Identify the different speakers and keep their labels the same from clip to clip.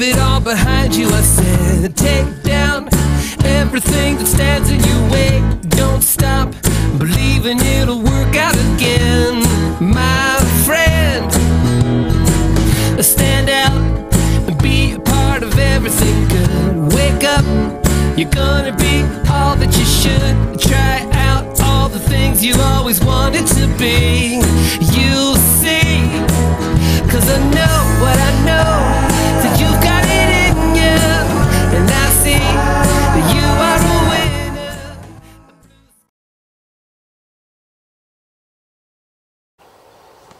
Speaker 1: leave it all behind you. I said, take down everything that stands in your way. Don't stop believing it'll work out again, my friend. Stand out and be a part of everything good. Wake up, you're gonna be all that you should. Try out all the things you've always wanted to be. You'll see, 'cause I know what I know, that you've got it in you, and I see that you are a winner.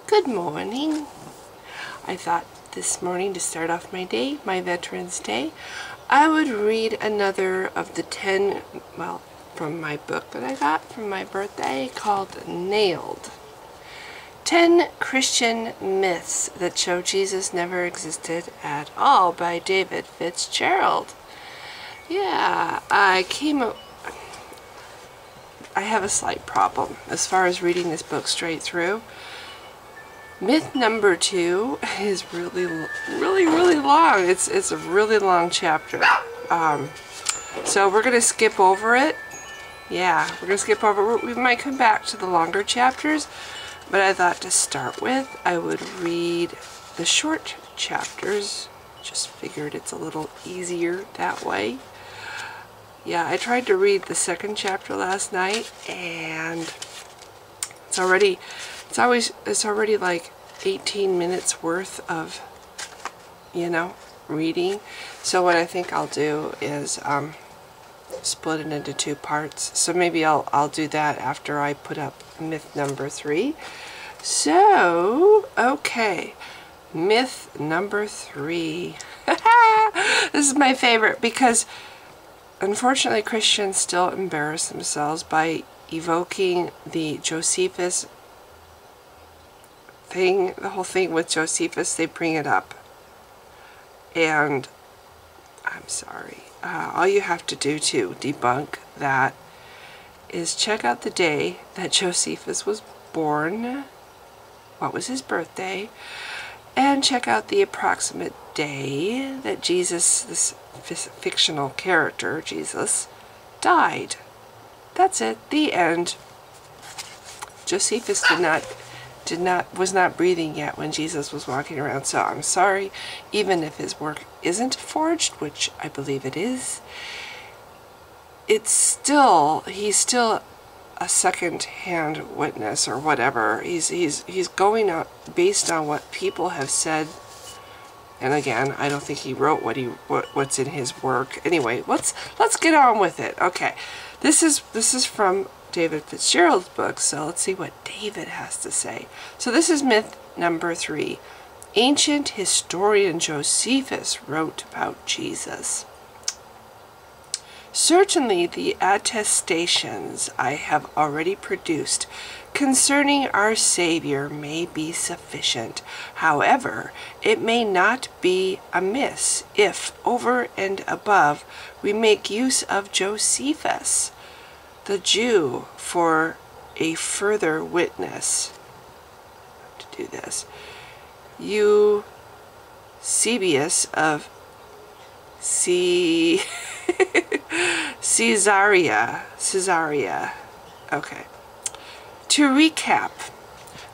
Speaker 2: Good morning. I thought this morning, to start off my day, my Veterans Day, I would read another of the 10, well, from my book that I got for my birthday called Nailed. 10 Christian Myths That Show Jesus Never Existed at All by David Fitzgerald. Yeah, I have a slight problem as far as reading this book straight through. Myth number 2 is really long. It's a really long chapter. So we're going to skip over it. Yeah, we're going to skip over it. We might come back to the longer chapters, but I thought to start with, I would read the short chapters. Just figured it's a little easier that way. Yeah, I tried to read the second chapter last night, and it's already like 18 minutes worth of, reading. So what I think I'll do is split it into 2 parts. So maybe I'll do that after I put up myth number 3. So, okay, myth number 3. This is my favorite because unfortunately Christians still embarrass themselves by evoking the Josephus thing, the whole thing with Josephus. They bring it up, and I'm sorry, all you have to do to debunk that is check out the day that Josephus was born, what was his birthday, and check out the approximate day that Jesus, this fictional character, Jesus, died. That's it, the end. Josephus was not breathing yet when Jesus was walking around, so I'm sorry, even if his work isn't forged, which I believe it is, he's still a second-hand witness or whatever. He's going out based on what people have said, and again, I don't think he wrote what's in his work. Anyway, let's get on with it. Okay, this is from David Fitzgerald's book, so let's see what David has to say. So this is myth number 3. Ancient historian Josephus wrote about Jesus. Certainly the attestations I have already produced concerning our Savior may be sufficient. However, it may not be amiss if, over and above, we make use of Josephus, the Jew, for a further witness. To do this, Eusebius of Caesarea. Okay. To recap,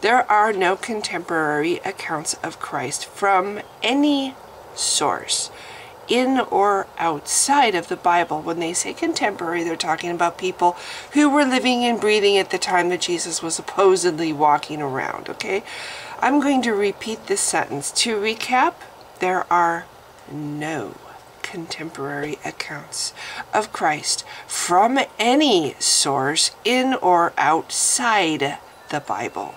Speaker 2: there are no contemporary accounts of Christ from any source, in or outside of the Bible. When they say contemporary, they're talking about people who were living and breathing at the time that Jesus was supposedly walking around, okay? I'm going to repeat this sentence. To recap, there are no contemporary accounts of Christ from any source in or outside the Bible.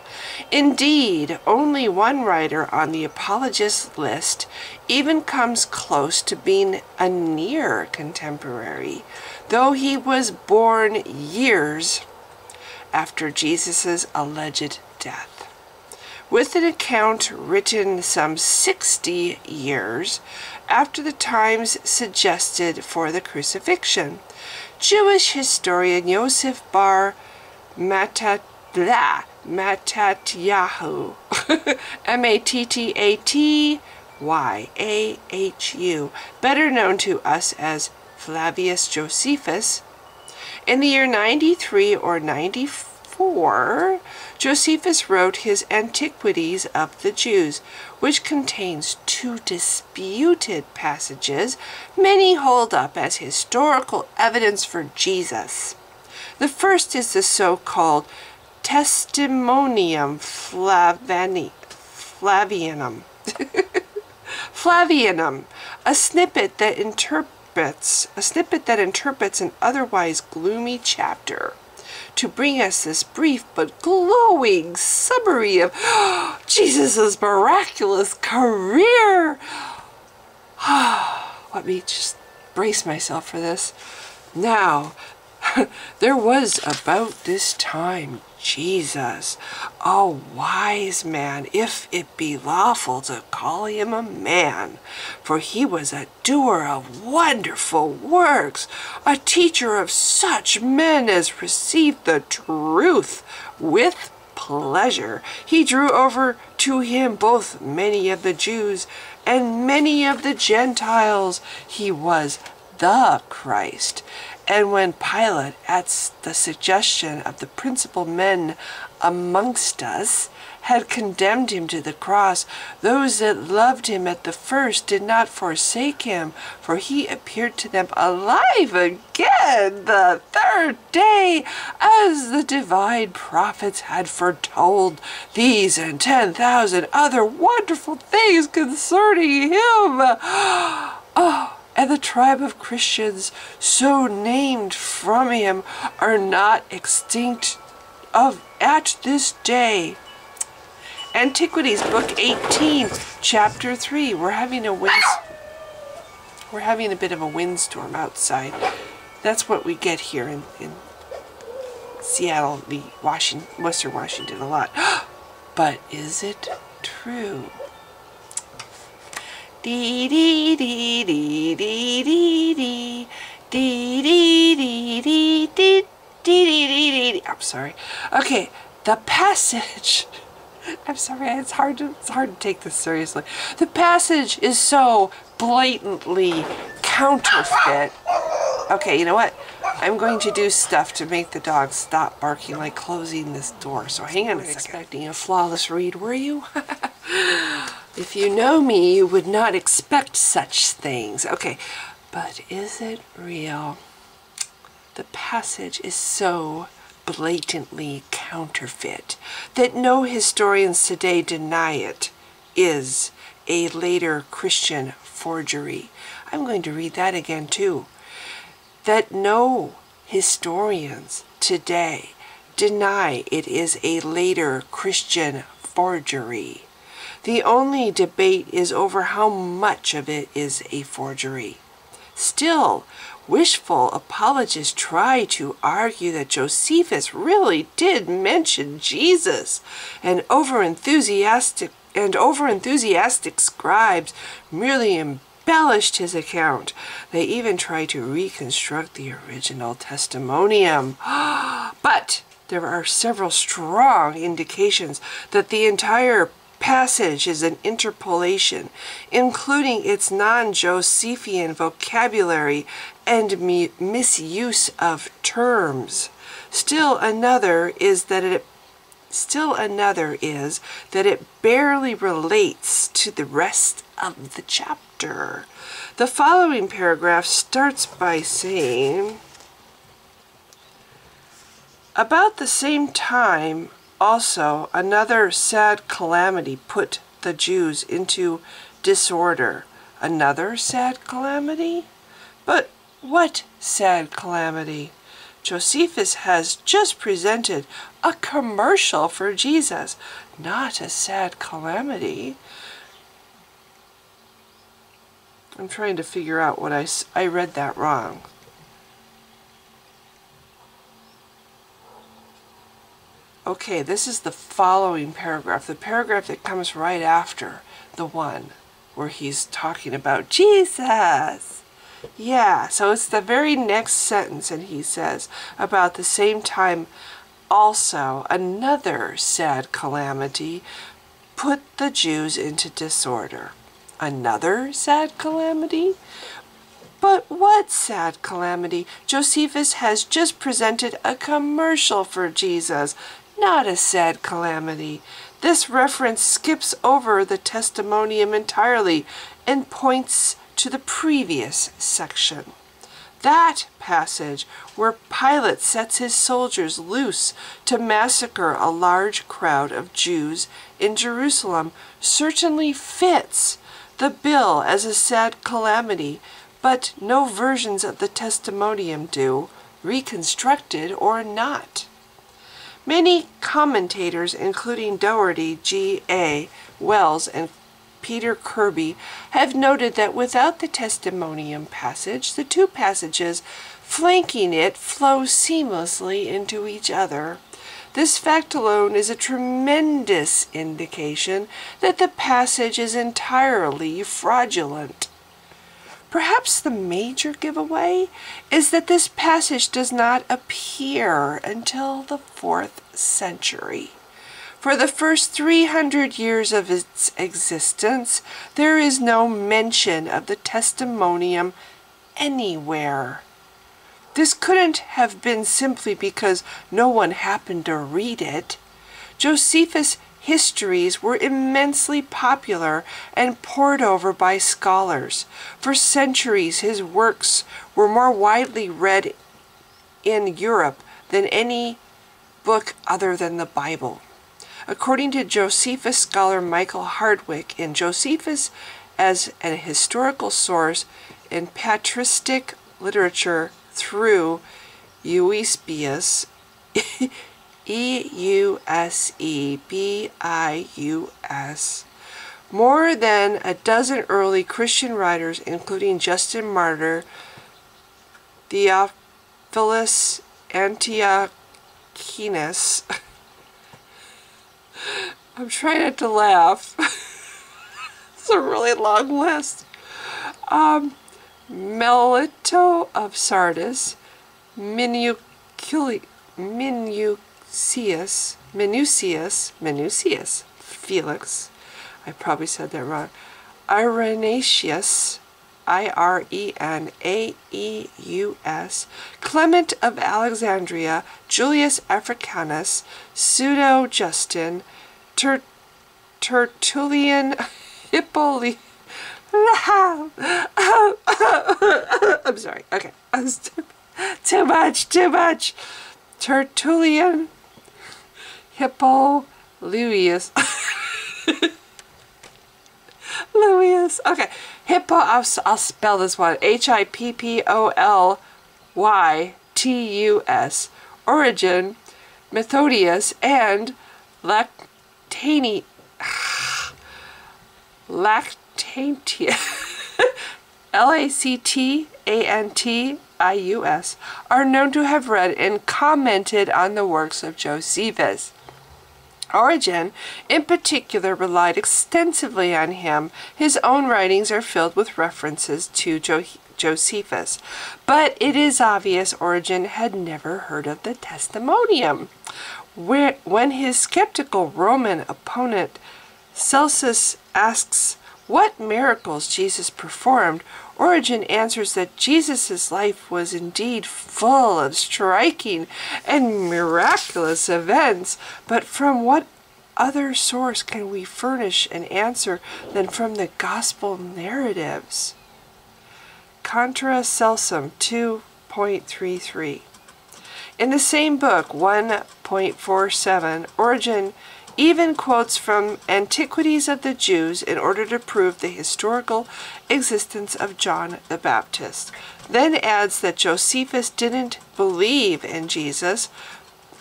Speaker 2: Indeed, only one writer on the apologist list even comes close to being a near contemporary, though he was born years after Jesus' alleged death. With an account written some 60 years after the times suggested for the crucifixion, Jewish historian Yosef bar Mattatyahu, Yahu, better known to us as Flavius Josephus. In the year 93 or 94, Josephus wrote his Antiquities of the Jews, which contains two disputed passages many hold up as historical evidence for Jesus. The first is the so-called Testimonium Flavianum, a snippet that interprets an otherwise gloomy chapter to bring us this brief but glowing summary of Jesus' miraculous career. Let me just brace myself for this. Now, there was about this time Jesus, a wise man, if it be lawful to call him a man, for he was a doer of wonderful works, a teacher of such men as received the truth with pleasure. He drew over to him both many of the Jews and many of the Gentiles. He was the Christ. And when Pilate, at the suggestion of the principal men amongst us, had condemned him to the cross, those that loved him at the first did not forsake him, for he appeared to them alive again the third day, as the divine prophets had foretold these and 10,000 other wonderful things concerning him. And the tribe of Christians, so named from him, are not extinct at this day. Antiquities, Book 18, Chapter 3. We're having a bit of a windstorm outside. That's what we get here in Seattle, Western Washington, a lot. But is it true? Dee dee dee dee dee dee dee dee dee dee dee dee dee. I'm sorry. Okay, the passage. I'm sorry, it's hard to take this seriously. The passage is so blatantly counterfeit. Okay, you know what? I'm going to do stuff to make the dog stop barking, like closing this door. So hang on a second. Expecting a flawless read, were you? If you know me, you would not expect such things. Okay, but is it real? The passage is so blatantly counterfeit that no historians today deny it is a later Christian forgery. I'm going to read that again too. That no historians today deny it is a later Christian forgery. The only debate is over how much of it is a forgery. Still, wishful apologists try to argue that Josephus really did mention Jesus, and over-enthusiastic scribes merely embellished his account. They even try to reconstruct the original testimonium. But there are several strong indications that the entire passage is an interpolation, including its non-Josephian vocabulary and misuse of terms. Still another is that it barely relates to the rest of the chapter. The following paragraph starts by saying, about the same time also, another sad calamity put the Jews into disorder. Another sad calamity? But what sad calamity? Josephus has just presented a commercial for Jesus, not a sad calamity. I'm trying to figure out what I read that wrong. Okay, this is the following paragraph, the paragraph that comes right after the one where he's talking about Jesus. Yeah, so it's the very next sentence, and he says, about the same time also another sad calamity put the Jews into disorder. Another sad calamity? But what sad calamity? Josephus has just presented a commercial for Jesus, not a sad calamity. This reference skips over the testimonium entirely and points to the previous section. That passage where Pilate sets his soldiers loose to massacre a large crowd of Jews in Jerusalem certainly fits the bill as a sad calamity, but no versions of the testimonium do, reconstructed or not. Many commentators, including Doherty, G.A. Wells, and Peter Kirby, have noted that without the testimonium passage, the two passages flanking it flow seamlessly into each other. This fact alone is a tremendous indication that the passage is entirely fraudulent. Perhaps the major giveaway is that this passage does not appear until the 4th century. For the first 300 years of its existence, there is no mention of the testimonium anywhere. This couldn't have been simply because no one happened to read it. Josephus' histories were immensely popular and pored over by scholars. For centuries, his works were more widely read in Europe than any book other than the Bible. According to Josephus scholar Michael Hardwick, in Josephus as a historical source in patristic literature through Eusebius, E-U-S-E-B-I-U-S, more than a dozen early Christian writers, including Justin Martyr, Theophilus Antiochus, I'm trying not to laugh. It's a really long list. Melito of Sardis, Minucius, Felix, I probably said that wrong, Irenaeus, Irenaeus, Clement of Alexandria, Julius Africanus, Pseudo-Justin, Tertullian, Hippolytus, I'm sorry, okay, too much, Tertullian, Hippolytus, okay, I'll spell this one, Hippolytus, Origen, Methodius, and Lactantius, Lactantius, are known to have read and commented on the works of Josephus. Origen, in particular, relied extensively on him. His own writings are filled with references to Josephus, but it is obvious Origen had never heard of the testimonium. When his skeptical Roman opponent Celsus asks what miracles Jesus performed, Origen answers that Jesus' life was indeed full of striking and miraculous events, but from what other source can we furnish an answer than from the gospel narratives? Contra Celsum 2.33. In the same book, 1.47, Origen even quotes from Antiquities of the Jews in order to prove the historical existence of John the Baptist, then adds that Josephus didn't believe in Jesus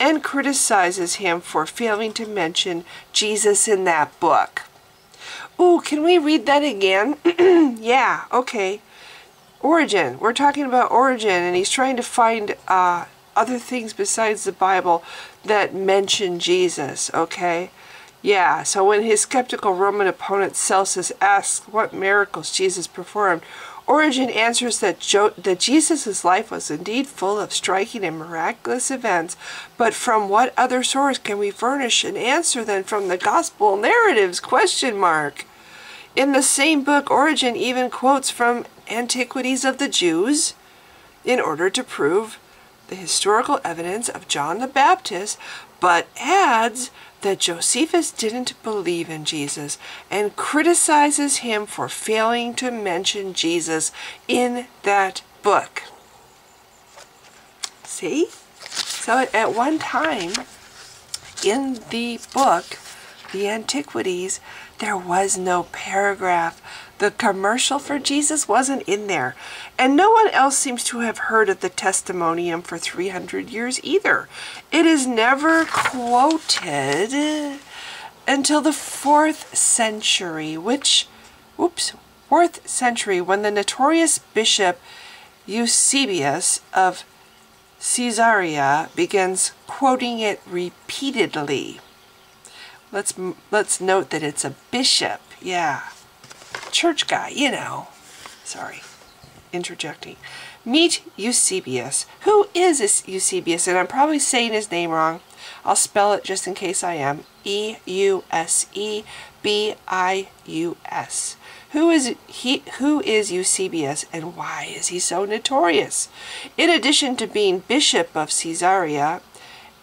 Speaker 2: and criticizes him for failing to mention Jesus in that book. Ooh, can we read that again? Yeah, okay. Origen, we're talking about Origen, and he's trying to find other things besides the Bible that mention Jesus, okay? Yeah, so when his skeptical Roman opponent Celsus asks what miracles Jesus performed, Origen answers that Jesus' life was indeed full of striking and miraculous events, but from what other source can we furnish an answer than from the gospel narratives? ? In the same book, Origen even quotes from Antiquities of the Jews in order to prove the historical evidence of John the Baptist, but adds that Josephus didn't believe in Jesus and criticizes him for failing to mention Jesus in that book. See? So at one time in the book, the Antiquities, there was no paragraph. The commercial for Jesus wasn't in there. And no one else seems to have heard of the testimonium for 300 years either. It is never quoted until the 4th century, when the notorious bishop Eusebius of Caesarea begins quoting it repeatedly. Let's note that it's a bishop, yeah. Church guy, you know. Sorry, interjecting. Meet Eusebius. Who is Eusebius? And I'm probably saying his name wrong. I'll spell it just in case I am. Eusebius. Who is Eusebius, and why is he so notorious? In addition to being bishop of Caesarea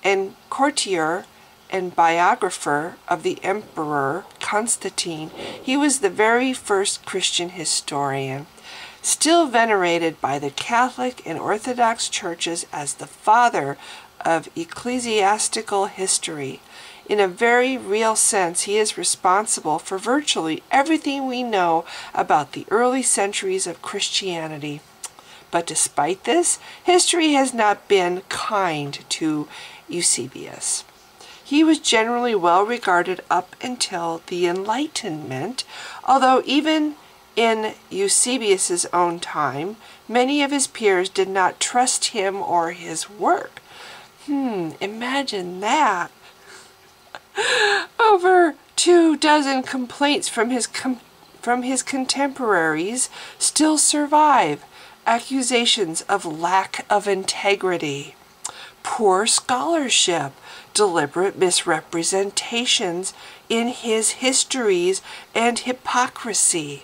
Speaker 2: and courtier and biographer of the Emperor Constantine, he was the very first Christian historian, still venerated by the Catholic and Orthodox churches as the father of ecclesiastical history. In a very real sense, he is responsible for virtually everything we know about the early centuries of Christianity. But despite this, history has not been kind to Eusebius. He was generally well regarded up until the Enlightenment, although even in Eusebius's own time, many of his peers did not trust him or his work. Imagine that. Over 24 complaints from his contemporaries still survive. Accusations of lack of integrity, poor scholarship, deliberate misrepresentations in his histories, and hypocrisy.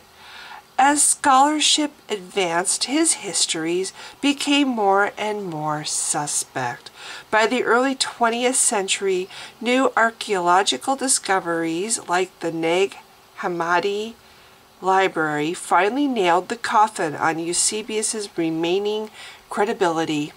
Speaker 2: As scholarship advanced, his histories became more and more suspect. By the early 20th century, new archaeological discoveries like the Nag Hammadi library finally nailed the coffin on Eusebius's remaining credibility.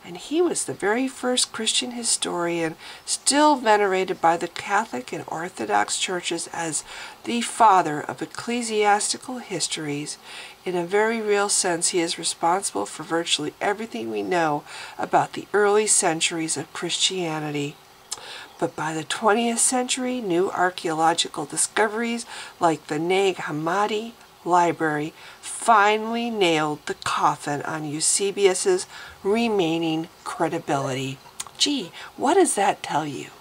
Speaker 2: And he was the very first Christian historian, still venerated by the Catholic and Orthodox churches as the father of ecclesiastical histories. In a very real sense, he is responsible for virtually everything we know about the early centuries of Christianity. But by the 20th century, new archaeological discoveries like the Nag Hammadi library finally nailed the coffin on Eusebius's remaining credibility. Gee, what does that tell you?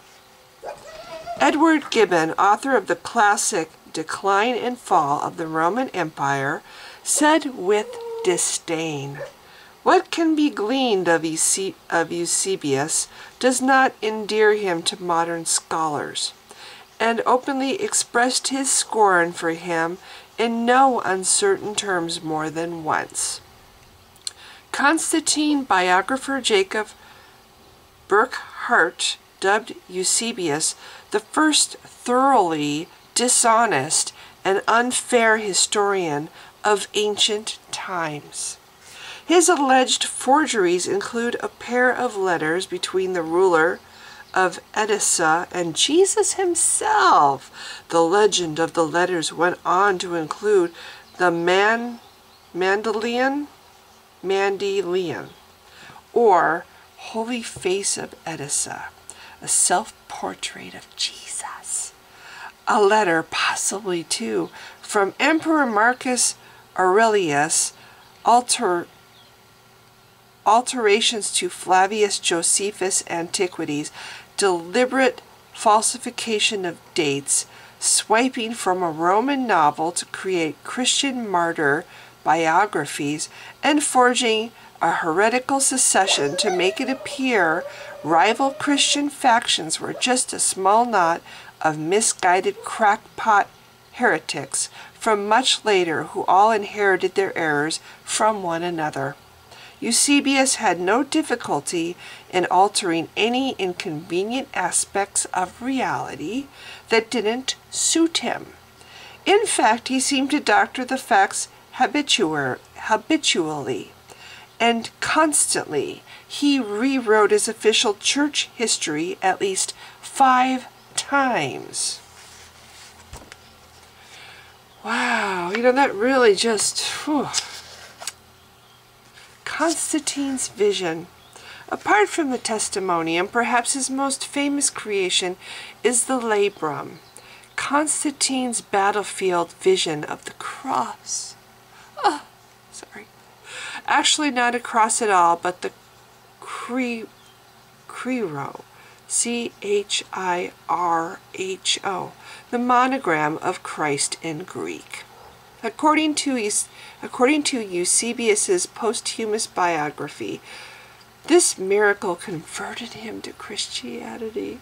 Speaker 2: Edward Gibbon, author of the classic Decline and Fall of the Roman Empire, said with disdain, "What can be gleaned of Eusebius does not endear him to modern scholars," and openly expressed his scorn for him in no uncertain terms more than once. Constantine biographer Jacob Burckhardt dubbed Eusebius the first thoroughly dishonest and unfair historian of ancient times. His alleged forgeries include a pair of letters between the ruler of Edessa and Jesus himself. The legend of the letters went on to include the Mandalian, or Holy Face of Edessa, a self-portrait of Jesus. A letter, possibly too, from Emperor Marcus Aurelius, alterations to Flavius Josephus' Antiquities, deliberate falsification of dates, swiping from a Roman novel to create Christian martyr biographies, and forging a heretical secession to make it appear rival Christian factions were just a small knot of misguided crackpot heretics from much later who all inherited their errors from one another. Eusebius had no difficulty in altering any inconvenient aspects of reality that didn't suit him. In fact, he seemed to doctor the facts habitually, and constantly. He rewrote his official church history at least 5 times. Wow, that really just... Whew. Constantine's vision. Apart from the testimonium, perhaps his most famous creation is the labrum, Constantine's battlefield vision of the cross. Oh, sorry. Actually, not a cross at all, but the Chiro, Chirho, the monogram of Christ in Greek. According to Eusebius's posthumous biography, this miracle converted him to Christianity,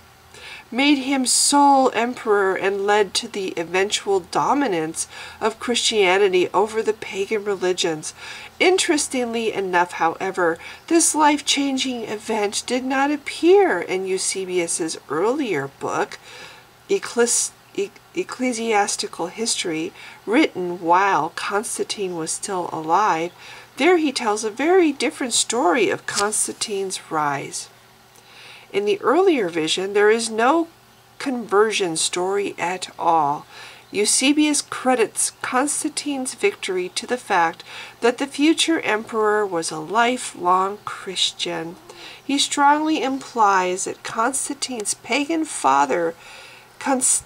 Speaker 2: made him sole emperor, and led to the eventual dominance of Christianity over the pagan religions. Interestingly enough, however, this life-changing event did not appear in Eusebius's earlier book, Ecclesiastical History, written while Constantine was still alive. There he tells a very different story of Constantine's rise. In the earlier vision, there is no conversion story at all. Eusebius credits Constantine's victory to the fact that the future emperor was a lifelong Christian. He strongly implies that Constantine's pagan father, Constantius,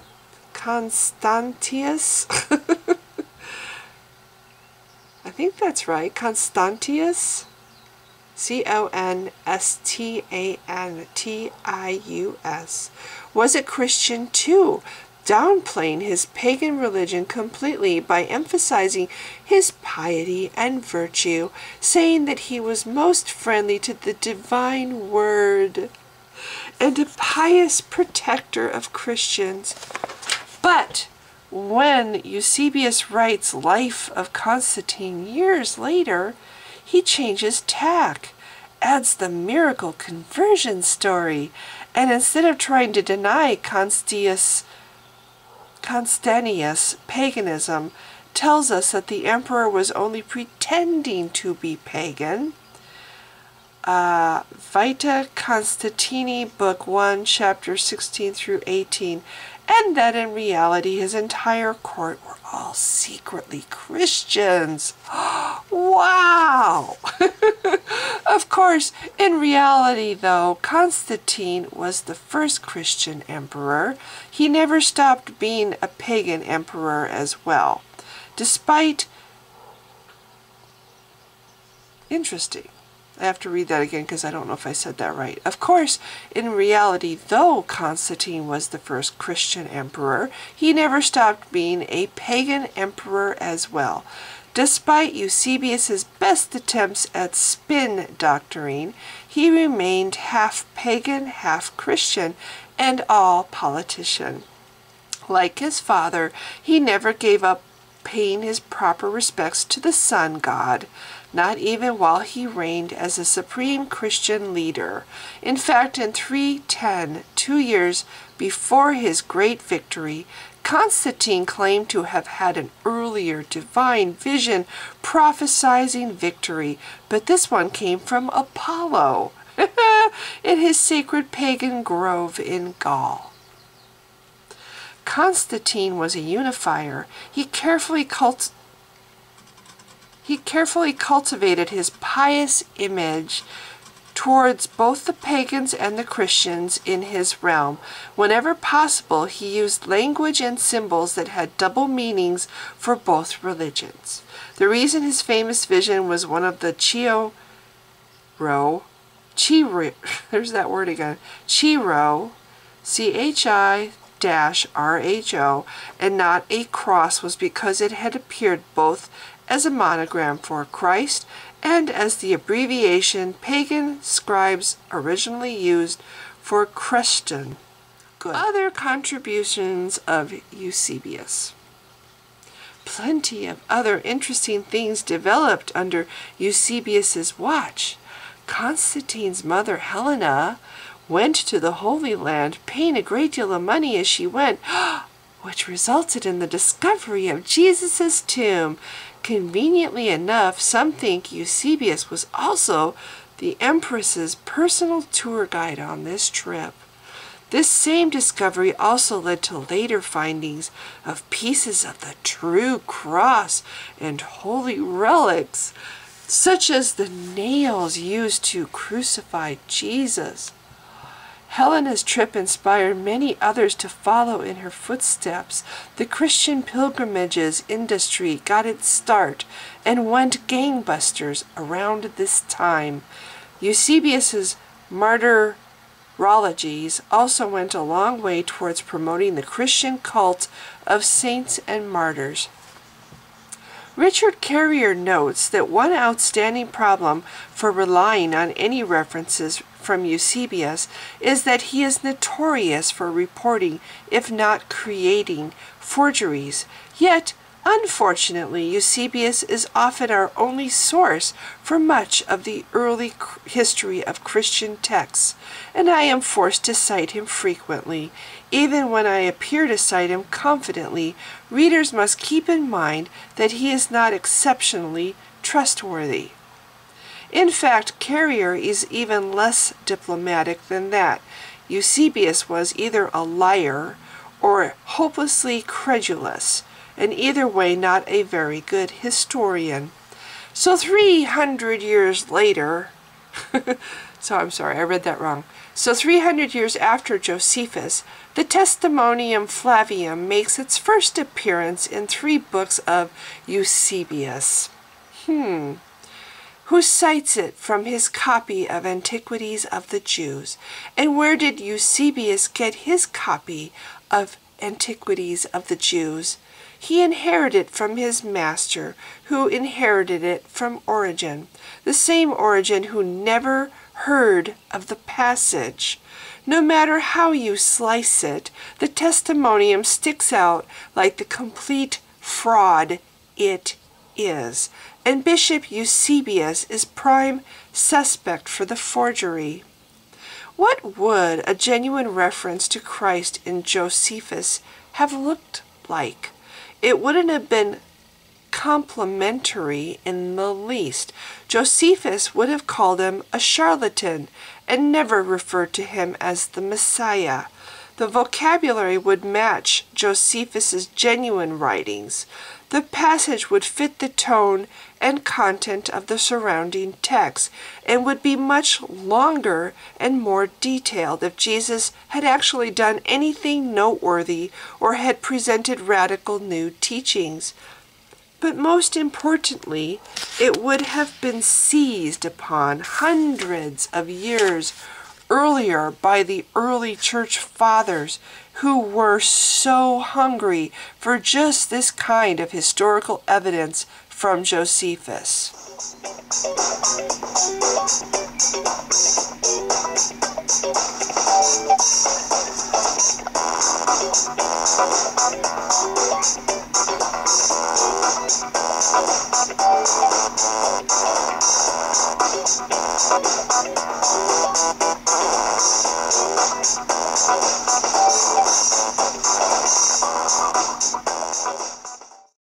Speaker 2: I think that's right, Constantius, Constantius, was a Christian too, downplaying his pagan religion completely by emphasizing his piety and virtue, saying that he was most friendly to the divine word and a pious protector of Christians. But when Eusebius writes Life of Constantine years later, he changes tack, adds the miracle conversion story, and instead of trying to deny Constantius paganism, tells us that the emperor was only pretending to be pagan. Vita Constantini, Book 1, Chapter 16 through 18, and that in reality his entire court were all secretly Christians. Wow! Of course, in reality, though, Constantine was the first Christian emperor. He never stopped being a pagan emperor as well. Interesting. I have to read that again because I don't know if I said that right. Of course, in reality, though Constantine was the first Christian emperor, he never stopped being a pagan emperor as well. Despite Eusebius's best attempts at spin doctoring, he remained half pagan, half Christian, and all politician. Like his father, he never gave up paying his proper respects to the sun god, not even while he reigned as a supreme Christian leader. In fact, in 310, 2 years before his great victory, Constantine claimed to have had an earlier divine vision prophesizing victory, but this one came from Apollo in his sacred pagan grove in Gaul. Constantine was a unifier. He carefully cultivated his pious image towards both the pagans and the Christians in his realm. Whenever possible, he used language and symbols that had double meanings for both religions. The reason his famous vision was one of the Chirho, there's that word again, Chirho, Chirho, and not a cross, was because it had appeared both as a monogram for Christ and as the abbreviation pagan scribes originally used for Christian. Good. Other contributions of Eusebius. plenty of other interesting things developed under Eusebius's watch. Constantine's mother, Helena, went to the Holy Land, paying a great deal of money as she went, which resulted in the discovery of Jesus' tomb. Conveniently enough, some think Eusebius was also the Empress's personal tour guide on this trip. This same discovery also led to later findings of pieces of the true cross and holy relics, such as the nails used to crucify Jesus. Helena's trip inspired many others to follow in her footsteps. The Christian pilgrimages industry got its start and went gangbusters around this time. Eusebius's martyrologies also went a long way towards promoting the Christian cult of saints and martyrs. Richard Carrier notes that one outstanding problem for relying on any references from Eusebius is that he is notorious for reporting, if not creating, forgeries. Yet, unfortunately, Eusebius is often our only source for much of the early history of Christian texts, and I am forced to cite him frequently. Even when I appear to cite him confidently, readers must keep in mind that he is not exceptionally trustworthy. In fact, Carrier is even less diplomatic than that. Eusebius was either a liar or hopelessly credulous, and either way not a very good historian. So 300 years later, So 300 years after Josephus, the Testimonium Flavium makes its first appearance in 3 books of Eusebius. Who cites it from his copy of Antiquities of the Jews? And where did Eusebius get his copy of Antiquities of the Jews? He inherited it from his master, who inherited it from Origen, the same Origen who never heard of the passage. No matter how you slice it, the Testimonium sticks out like the complete fraud it is, and Bishop Eusebius is prime suspect for the forgery. What would a genuine reference to Christ in Josephus have looked like? It wouldn't have been complimentary in the least. Josephus would have called him a charlatan and never referred to him as the Messiah. The vocabulary would match Josephus's genuine writings. The passage would fit the tone and content of the surrounding text and would be much longer and more detailed if Jesus had actually done anything noteworthy or had presented radical new teachings. But most importantly, it would have been seized upon hundreds of years earlier by the early church fathers who were so hungry for just this kind of historical evidence from Josephus.